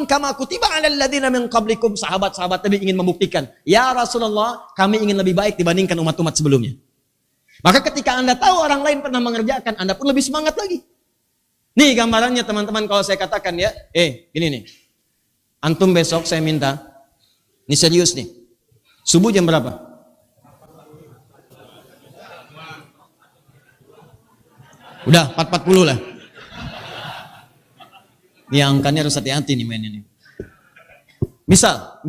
kama kutiba 'alal ladzina min qablikum. Sahabat-sahabat Nabi ingin membuktikan, ya Rasulullah, kami ingin lebih baik dibandingkan umat-umat sebelumnya. Maka ketika Anda tahu orang lain pernah mengerjakan, Anda pun lebih semangat lagi. Nih gambarannya teman-teman, kalau saya katakan ya, gini nih. Antum besok saya minta, ini serius nih. Subuh jam berapa? Udah 4.40 lah. Ini angkanya harus hati-hati nih mainnya nih. Misal,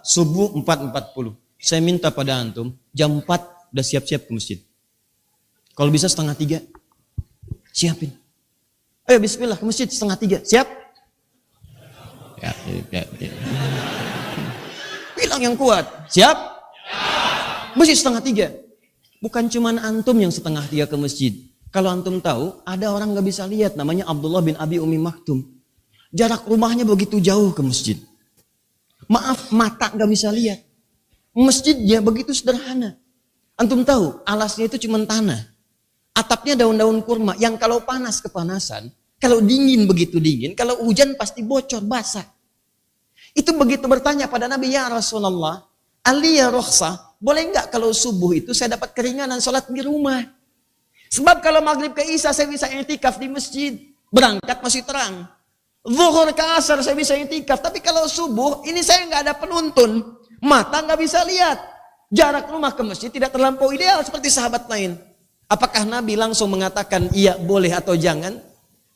subuh 4.40. Saya minta pada antum, jam 4 udah siap-siap ke masjid. Kalau bisa 2:30, siapin. Ayo bismillah ke masjid 2:30, siap? Ya. Bilang yang kuat, siap? Masjid 2:30. Bukan cuman antum yang 2:30 ke masjid. Kalau antum tahu, ada orang gak bisa lihat, namanya Abdullah bin Abi Umi Maktum. Jarak rumahnya begitu jauh ke masjid. Maaf, mata gak bisa lihat. Masjidnya begitu sederhana. Antum tahu, alasnya itu cuma tanah. Atapnya daun-daun kurma, yang kalau panas kepanasan, kalau dingin begitu dingin, kalau hujan pasti bocor, basah. Itu begitu bertanya pada Nabi, ya Rasulullah, aliyah rukhsah, boleh nggak kalau subuh itu saya dapat keringanan sholat di rumah? Sebab kalau maghrib ke isya saya bisa i'tikaf di masjid, berangkat masih terang. Zuhur ke asar saya bisa i'tikaf, tapi kalau subuh ini saya nggak ada penuntun, mata nggak bisa lihat. Jarak rumah ke masjid tidak terlampau ideal seperti sahabat lain. Apakah Nabi langsung mengatakan iya boleh atau jangan?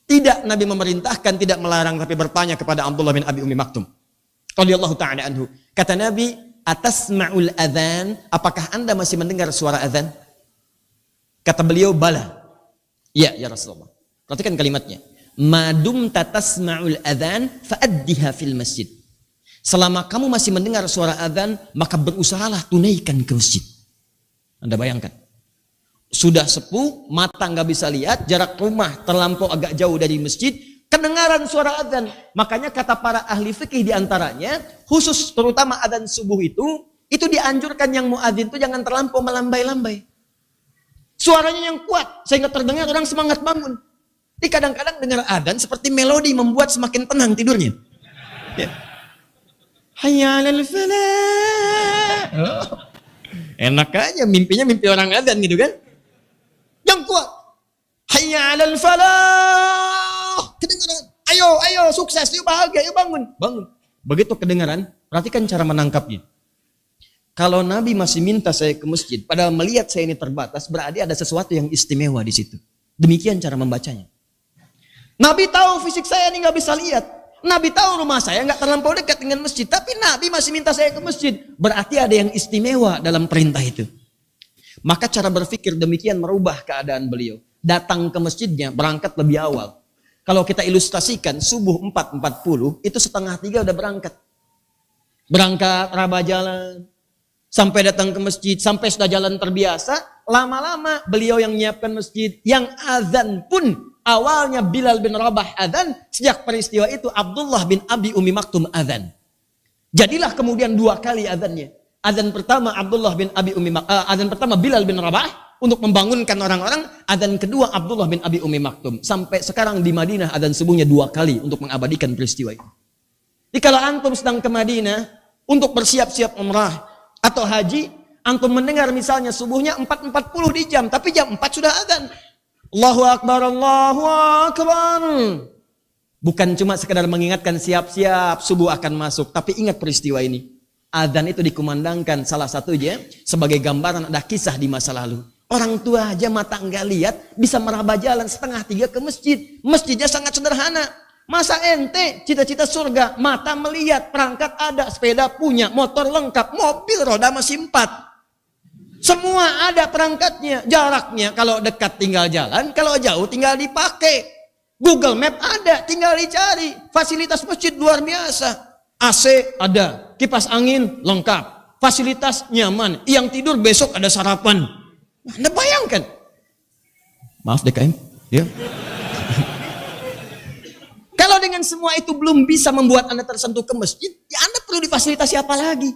Tidak, Nabi memerintahkan, tidak melarang, tapi bertanya kepada Abdullah bin Abi Umi Maktum radhiyallahu ta'ala anhu. Kata Nabi, atasma'ul adzan, apakah Anda masih mendengar suara adzan? Kata beliau, bala. Iya, ya Rasulullah. Perhatikan kalimatnya. Madum tatasma'ul adzan fa'addiha fil masjid. Selama kamu masih mendengar suara adzan, maka berusahalah tunaikan ke masjid. Anda bayangkan. Sudah sepuh, mata nggak bisa lihat, jarak rumah terlampau agak jauh dari masjid, kedengaran suara adzan. Makanya kata para ahli fikih diantaranya, khusus terutama adzan subuh itu dianjurkan yang muadzin itu jangan terlampau melambai-lambai. Suaranya yang kuat, sehingga terdengar orang semangat bangun. Jadi kadang-kadang dengar adzan seperti melodi membuat semakin tenang tidurnya. Ya. Hayya 'alal falah. Enak aja mimpinya mimpi orang adzan gitu kan. Yang kuat. Hayya 'alal falah. Kedengaran. Ayo sukses, yuk bahagia, yuk bangun. Bangun. Begitu kedengaran, perhatikan cara menangkapnya. Kalau Nabi masih minta saya ke masjid, padahal melihat saya ini terbatas, berarti ada sesuatu yang istimewa di situ. Demikian cara membacanya. Nabi tahu fisik saya ini nggak bisa lihat. Nabi tahu rumah saya nggak terlampau dekat dengan masjid, tapi Nabi masih minta saya ke masjid. Berarti ada yang istimewa dalam perintah itu. Maka cara berpikir demikian merubah keadaan beliau. Datang ke masjidnya, berangkat lebih awal. Kalau kita ilustrasikan, subuh 4.40, itu 2:30 udah berangkat. Berangkat, raba jalan, sampai datang ke masjid, sampai sudah jalan terbiasa, lama-lama beliau yang menyiapkan masjid, yang azan pun awalnya Bilal bin Rabah azan, sejak peristiwa itu Abdullah bin Abi Umi Maktum azan. Jadilah kemudian 2 kali azannya. Azan pertama azan pertama Bilal bin Rabah untuk membangunkan orang-orang, azan kedua Abdullah bin Abi Umi Maktum. Sampai sekarang di Madinah azan subuhnya 2 kali untuk mengabadikan peristiwa itu. Jadi kalau antum sedang ke Madinah untuk bersiap-siap umrah atau haji, antum mendengar misalnya subuhnya 4.40 di jam, tapi jam 4 sudah azan. Allahu Akbar, Allahu Akbar. Bukan cuma sekedar mengingatkan siap-siap subuh akan masuk, tapi ingat peristiwa ini. Adzan itu dikumandangkan salah satunya sebagai gambaran ada kisah di masa lalu. Orang tua aja mata enggak lihat bisa meraba jalan 2:30 ke masjid. Masjidnya sangat sederhana. Masa ente cita-cita surga, mata melihat, perangkat ada, sepeda punya, motor lengkap, mobil roda masih 4. Semua ada perangkatnya, jaraknya kalau dekat tinggal jalan, kalau jauh tinggal dipakai. Google Map ada, tinggal dicari. Fasilitas masjid luar biasa. AC ada, kipas angin lengkap, fasilitas nyaman. Yang tidur besok ada sarapan. Anda bayangkan. Maaf DKM, ya. Kalau dengan semua itu belum bisa membuat Anda tersentuh ke masjid, ya Anda perlu difasilitasi apa lagi?